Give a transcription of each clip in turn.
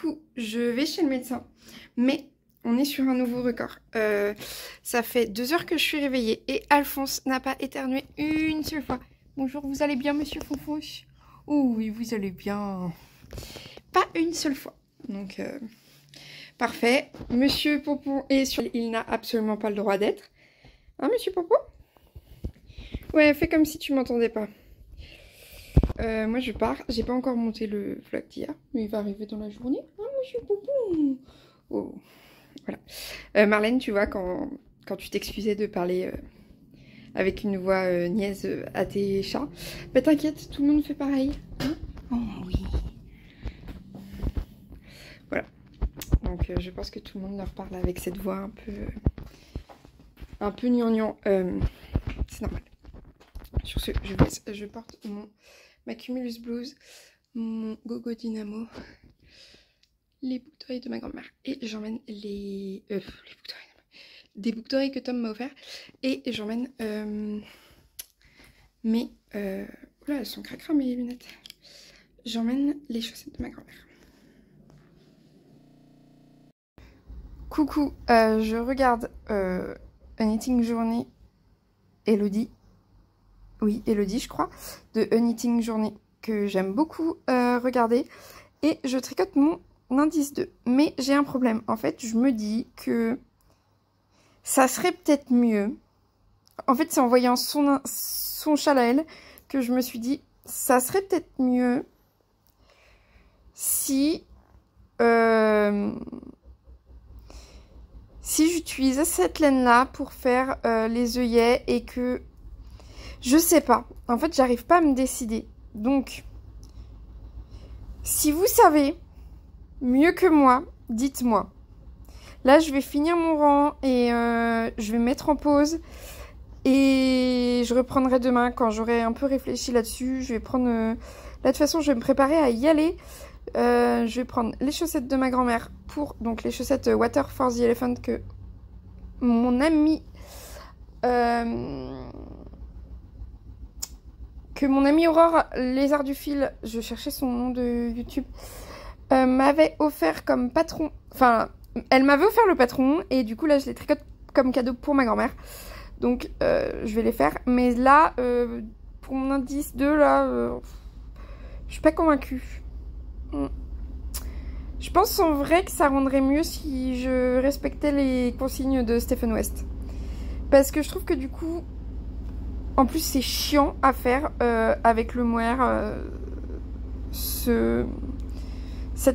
Coucou, je vais chez le médecin, mais on est sur un nouveau record. Ça fait 2 heures que je suis réveillée et Alphonse n'a pas éternué une seule fois. Bonjour, vous allez bien, monsieur Fonfouche? Oh oui, vous allez bien. Pas une seule fois. Donc, parfait. Monsieur Pompon est sur... Il n'a absolument pas le droit d'être. Hein, monsieur Pompon? Ouais, fais comme si tu m'entendais pas. Moi je pars, j'ai pas encore monté le vlog d'hier, mais il va arriver dans la journée. Ah, monsieur Poupou. Oh, voilà. Marlène, tu vois, quand tu t'excusais de parler avec une voix niaise à tes chats, bah t'inquiète, tout le monde fait pareil. Hein? Oh oui. Voilà. Donc je pense que tout le monde leur parle avec cette voix un peu gnangnan. C'est normal. Sur ce, je porte ma Cumulus Blues, mon Gogo Dynamo, les boucles d'oreilles de ma grand-mère et j'emmène des boucles d'oreilles que Tom m'a offert et j'emmène mes oula, elles sont cracra mes lunettes. J'emmène les chaussettes de ma grand-mère. Coucou, je regarde Uneating Journey Elodie. Oui, Elodie, je crois, de Uneating Journey, que j'aime beaucoup regarder. Et je tricote mon indice 2. Mais j'ai un problème. En fait, je me dis que ça serait peut-être mieux. En fait, c'est en voyant son châle à elle que je me suis dit, ça serait peut-être mieux si... si j'utilisais cette laine-là pour faire les œillets et que... Je sais pas. En fait, j'arrive pas à me décider. Donc, si vous savez mieux que moi, dites-moi. Là, je vais finir mon rang et je vais me mettre en pause. Et je reprendrai demain quand j'aurai un peu réfléchi là-dessus. Je vais prendre... Là, de toute façon, je vais me préparer à y aller. Je vais prendre les chaussettes de ma grand-mère pour... Donc, les chaussettes Water for the Elephant que mon ami... que mon amie Aurore Lézard du Fil, je cherchais son nom de YouTube, m'avait offert comme patron. Enfin, elle m'avait offert le patron et du coup là je les tricote comme cadeau pour ma grand-mère. Donc je vais les faire. Mais là, pour mon indice 2, là, je suis pas convaincue. Je pense en vrai que ça rendrait mieux si je respectais les consignes de Stephen West. Parce que je trouve que du coup... En plus, c'est chiant à faire avec le mohair, cette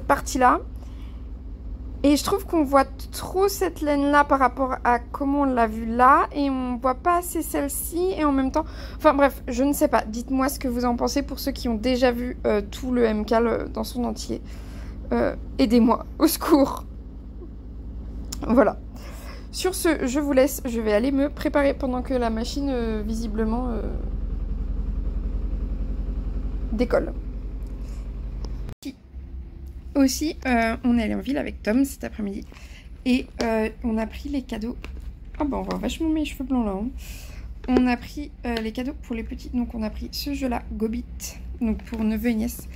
partie-là. Et je trouve qu'on voit trop cette laine-là par rapport à comment on l'a vu là. Et on voit pas assez celle-ci. Et en même temps... Enfin bref, je ne sais pas. Dites-moi ce que vous en pensez pour ceux qui ont déjà vu tout le MCAL dans son entier. Aidez-moi, au secours. Voilà. Sur ce, je vous laisse, je vais aller me préparer pendant que la machine, visiblement, décolle. Aussi, on est allé en ville avec Tom cet après-midi et on a pris les cadeaux. Ah bah on voit vachement mes cheveux blancs là. Hein. On a pris les cadeaux pour les petits, donc on a pris ce jeu-là, Gobit, donc pour neveu et nièce.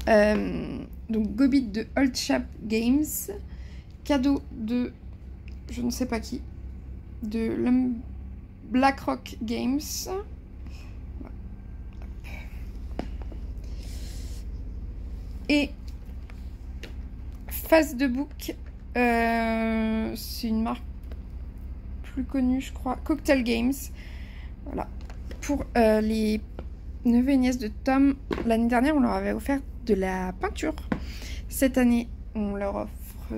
Donc Gobit de Old Chap Games, cadeau de... je ne sais pas qui, de BlackRock Games. Et Face de Book, c'est une marque plus connue, je crois, Cocktail Games. Voilà, pour les neveux et nièces de Tom. L'année dernière, on leur avait offert de la peinture. Cette année, on leur offre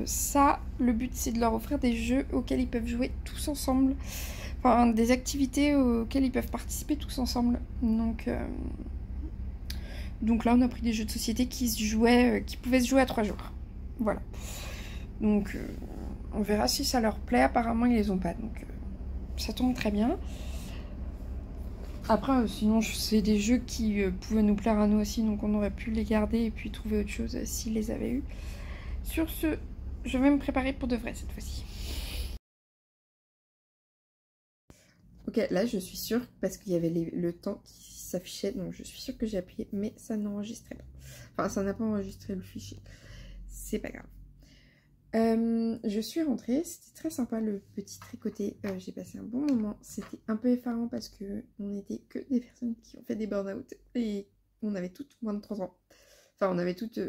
ça. Le but, c'est de leur offrir des jeux auxquels ils peuvent jouer tous ensemble, enfin des activités auxquelles ils peuvent participer tous ensemble. Donc là on a pris des jeux de société qui pouvaient se jouer à 3 jours. Voilà, donc on verra si ça leur plaît. Apparemment ils les ont pas, donc ça tombe très bien. Après sinon c'est des jeux qui pouvaient nous plaire à nous aussi, donc on aurait pu les garder et puis trouver autre chose s'ils les avaient eu. Sur ce, je vais me préparer pour de vrai cette fois-ci. Ok, là je suis sûre, parce qu'il y avait le temps qui s'affichait, donc je suis sûre que j'ai appuyé, mais ça n'enregistrait pas. Enfin, ça n'a pas enregistré le fichier. c'est pas grave. Je suis rentrée, c'était très sympa le petit tricoté, j'ai passé un bon moment, c'était un peu effarant parce que on n'était que des personnes qui ont fait des burn-out et on avait toutes moins de 30 ans. Enfin on avait toutes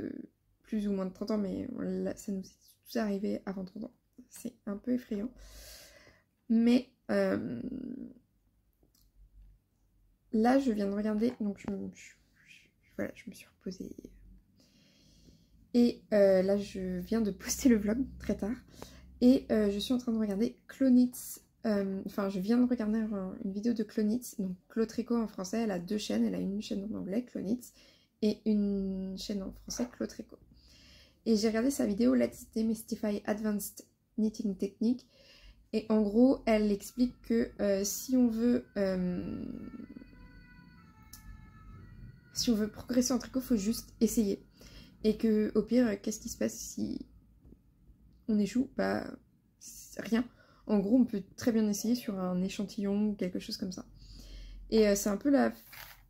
plus ou moins de 30 ans mais là, ça nous est tous arrivé avant 30 ans. C'est un peu effrayant. Mais là je viens de regarder, donc voilà, je me suis reposée. Et là, je viens de poster le vlog très tard. Et je suis en train de regarder Clonitz. Enfin, je viens de regarder une vidéo de Clonitz. Donc, Clotrico en français, elle a deux chaînes. Elle a une chaîne en anglais, Clonitz, et une chaîne en français, Clotrico. Et j'ai regardé sa vidéo Let's Demystify Advanced Knitting Technique. Et en gros, elle explique que si on veut progresser en tricot, il faut juste essayer. Et que au pire, qu'est-ce qui se passe si on échoue? Bah, rien. En gros, on peut très bien essayer sur un échantillon ou quelque chose comme ça. Et c'est un peu la...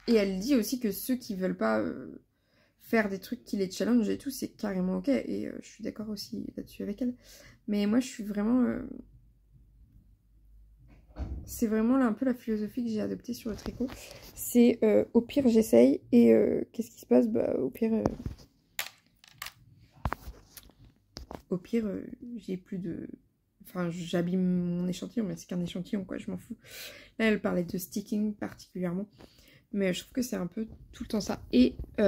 Et elle dit aussi que ceux qui veulent pas faire des trucs qui les challenge et tout, c'est carrément ok. Et je suis d'accord aussi là-dessus avec elle. Mais moi, je suis vraiment... C'est vraiment là un peu la philosophie que j'ai adoptée sur le tricot. C'est au pire, j'essaye. Et qu'est-ce qui se passe? Bah, au pire... Au pire, j'ai plus de... Enfin, j'abîme mon échantillon, mais c'est qu'un échantillon, quoi, je m'en fous. Là, elle parlait de sticking particulièrement. Mais je trouve que c'est un peu tout le temps ça. Et je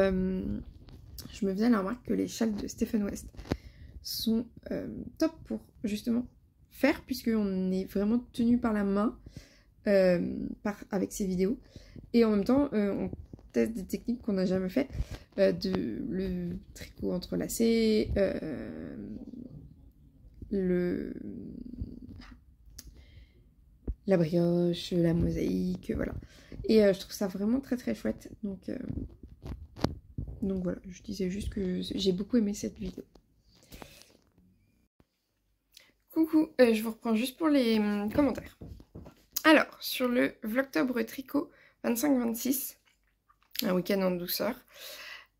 me faisais la remarque que les châles de Stephen West sont top pour, justement, faire, puisqu'on est vraiment tenu par la main avec ces vidéos. Et en même temps, on teste des techniques qu'on n'a jamais fait, le tricot entrelacé, la brioche, la mosaïque, voilà. Et je trouve ça vraiment très très chouette. Donc voilà, je disais juste que j'ai beaucoup aimé cette vidéo. Coucou, je vous reprends juste pour les commentaires. Alors, sur le Vlogtobre Tricot 25-26, un week-end en douceur.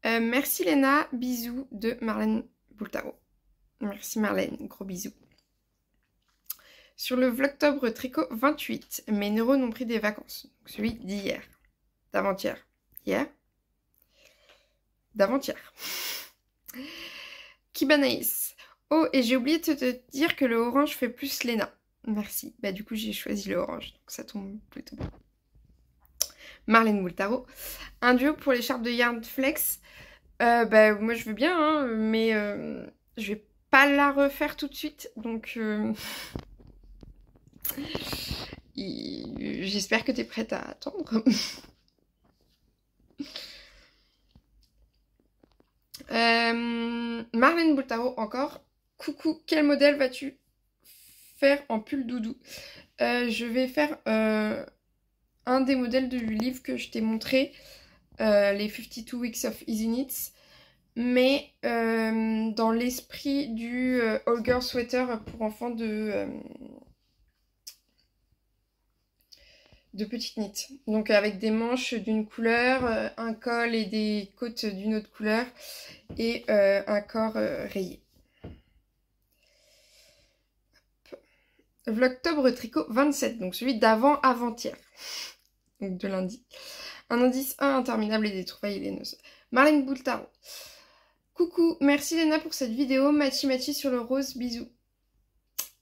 Merci Léna, bisous de Marlène Boultaro. Merci Marlène, gros bisous. Sur le Vlogtobre Tricot 28, mes neurones ont pris des vacances. Donc celui d'hier, d'avant-hier. Hier D'avant-hier. Kibanaïs. Oh, et j'ai oublié de te dire que le orange fait plus Léna. Merci. Bah du coup, j'ai choisi le orange, donc ça tombe plutôt bien. Marlène Boultaro. Un duo pour l'écharpe de Yarn Flex. Bah moi je veux bien, hein, mais je vais pas la refaire tout de suite, donc j'espère que tu es prête à attendre. Marlène Boultaro encore. Coucou, quel modèle vas-tu faire en pull doudou? Je vais faire un des modèles du livre que je t'ai montré, les 52 Weeks of Easy Knits, mais dans l'esprit du All Girl Sweater pour enfants de petites knits. Donc avec des manches d'une couleur, un col et des côtes d'une autre couleur, et un corps rayé. Vlogtobre Tricot 27, donc celui d'avant-avant-hier, donc de lundi. Un indice 1 interminable et des trouvailles laineuses. Marlène Boultaro. Coucou, merci Léna pour cette vidéo. Machi Machi sur le rose, bisous.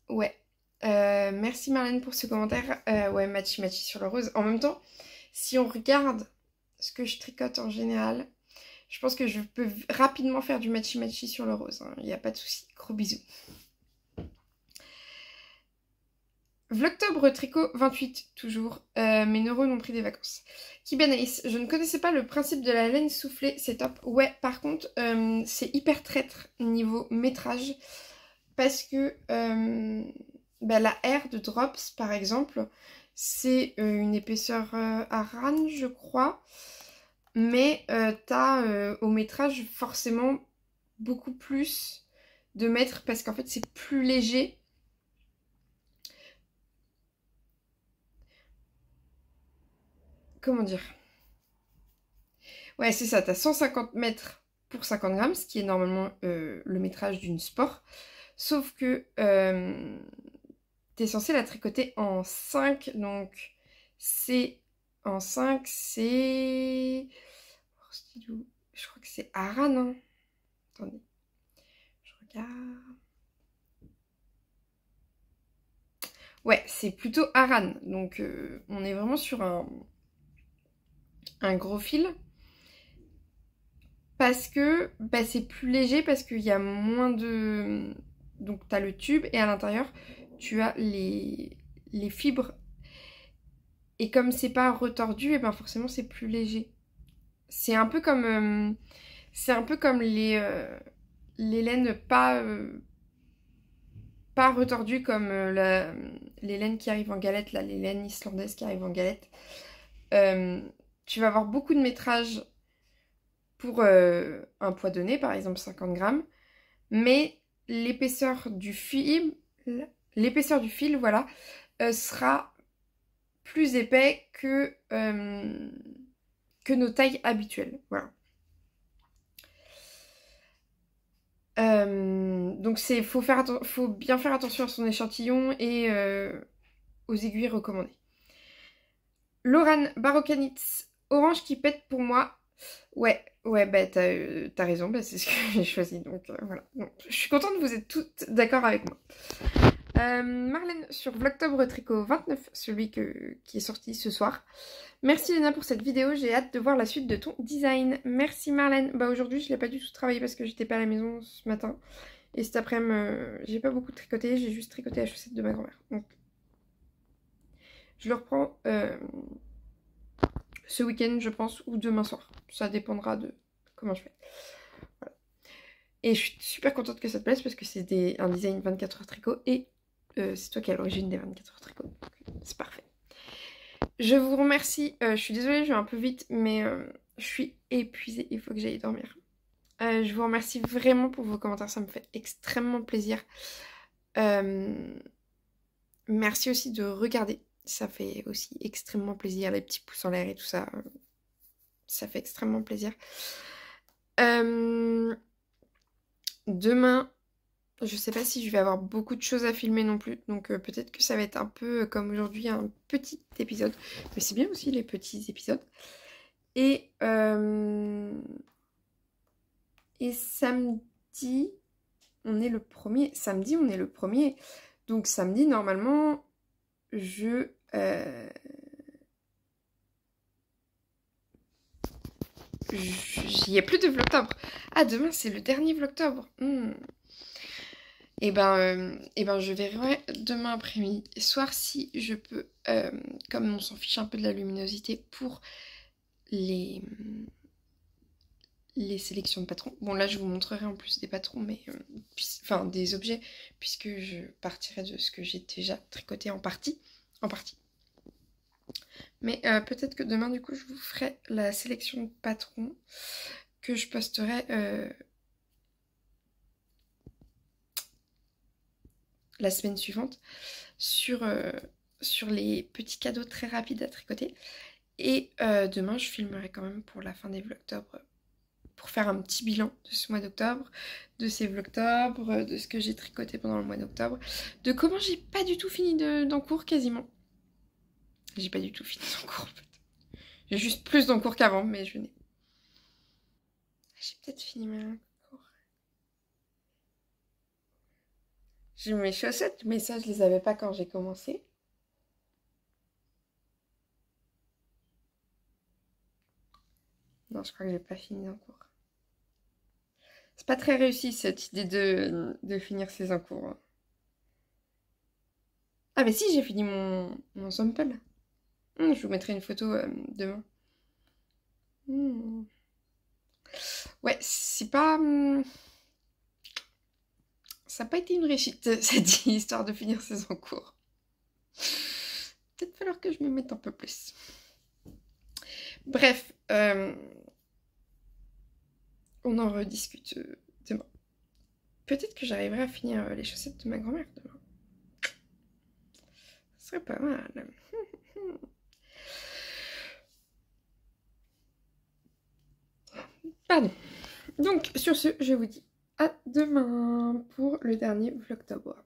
Ouais, merci Marlène pour ce commentaire. Ouais, Machi Machi sur le rose. En même temps, si on regarde ce que je tricote en général, je pense que je peux rapidement faire du Machi Machi sur le rose. Il n'y a pas de souci. Gros bisous. Vlogtobre Tricot 28, toujours. Mes neurones ont pris des vacances. Kibanaïs, je ne connaissais pas le principe de la laine soufflée, c'est top. Ouais, par contre, c'est hyper traître niveau métrage. Parce que la R de Drops, par exemple, c'est une épaisseur Aran, je crois. Mais t'as au métrage forcément beaucoup plus de mètres parce qu'en fait, c'est plus léger. Comment dire? Ouais, c'est ça, t'as 150 mètres pour 50 grammes, ce qui est normalement le métrage d'une sport. Sauf que t'es censé la tricoter en 5, donc c'est en 5, c'est... Je crois que c'est Aran, hein. Attendez, je regarde. Ouais, c'est plutôt Aran, donc on est vraiment sur un gros fil. Parce que bah, c'est plus léger, parce qu'il y a moins de... Donc tu as le tube et à l'intérieur, tu as les fibres. Et comme c'est pas retordu, et ben forcément c'est plus léger. C'est un peu comme les laines pas retordues comme les laines qui arrivent en galette, là, les laines islandaises qui arrivent en galette. Tu vas avoir beaucoup de métrage pour un poids donné, par exemple 50 grammes, mais l'épaisseur du fil, voilà, sera plus épais que nos tailles habituelles. Voilà. Donc faut bien faire attention à son échantillon et aux aiguilles recommandées. Lorane Barokanitz, orange qui pète pour moi. Ouais, bah t'as raison, bah, c'est ce que j'ai choisi, donc voilà. Donc, je suis contente que vous êtes toutes d'accord avec moi. Marlène sur Vlogtobre Tricot 29, celui qui est sorti ce soir. Merci Léna pour cette vidéo, j'ai hâte de voir la suite de ton design. Merci Marlène. Bah aujourd'hui je l'ai pas du tout travaillé parce que j'étais pas à la maison ce matin. Et cet après-midi, j'ai pas beaucoup tricoté, j'ai juste tricoté la chaussette de ma grand-mère. Donc je le reprends ce week-end je pense, ou demain soir. Ça dépendra de comment je fais. Voilà. Et je suis super contente que ça te plaise parce que c'est un design 24 heures tricot et c'est toi qui es à l'origine des 24 heures tricot. C'est parfait. Je vous remercie. Je suis désolée, je vais un peu vite, mais je suis épuisée. Il faut que j'aille dormir. Je vous remercie vraiment pour vos commentaires. Ça me fait extrêmement plaisir. Merci aussi de regarder. Ça fait aussi extrêmement plaisir. Les petits pouces en l'air et tout ça. Ça fait extrêmement plaisir. Demain... Je sais pas si je vais avoir beaucoup de choses à filmer non plus, donc peut-être que ça va être un peu comme aujourd'hui, un petit épisode. Mais c'est bien aussi les petits épisodes. Et samedi, on est le premier. Samedi, on est le premier. Donc samedi, normalement, j'y ai plus de Vlogtobre. Ah, demain, c'est le dernier Vlogtobre. Et ben je verrai demain après-midi, soir si je peux, comme on s'en fiche un peu de la luminosité pour les sélections de patrons. Bon là je vous montrerai en plus des patrons, mais enfin des objets, puisque je partirai de ce que j'ai déjà tricoté en partie. Mais peut-être que demain du coup je vous ferai la sélection de patrons que je posterai la semaine suivante sur les petits cadeaux très rapides à tricoter. Et demain, je filmerai quand même pour la fin des Vlogtobre, pour faire un petit bilan de ce mois d'octobre, de ces Vlogtobre, de ce que j'ai tricoté pendant le mois d'octobre, de comment j'ai pas du tout fini d'encours quasiment. J'ai pas du tout fini d'encours en fait. J'ai juste plus d'encours qu'avant, mais je n'ai... J'ai peut-être fini mes encours. J'ai mes chaussettes, mais ça je les avais pas quand j'ai commencé. Non, je crois que j'ai pas fini d'encours. C'est pas très réussi cette idée de finir ses encours. Ah mais si, j'ai fini mon sample. Je vous mettrai une photo demain. Ouais, c'est pas... ça n'a pas été une réussite, cette histoire de finir ses encours. Peut-être falloir que je m'y mette un peu plus. Bref, on en rediscute demain. Peut-être que j'arriverai à finir les chaussettes de ma grand-mère demain. Ce serait pas mal. Pardon. Donc sur ce, je vous dis à demain pour le dernier Vlogtober.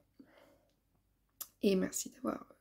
Et merci d'avoir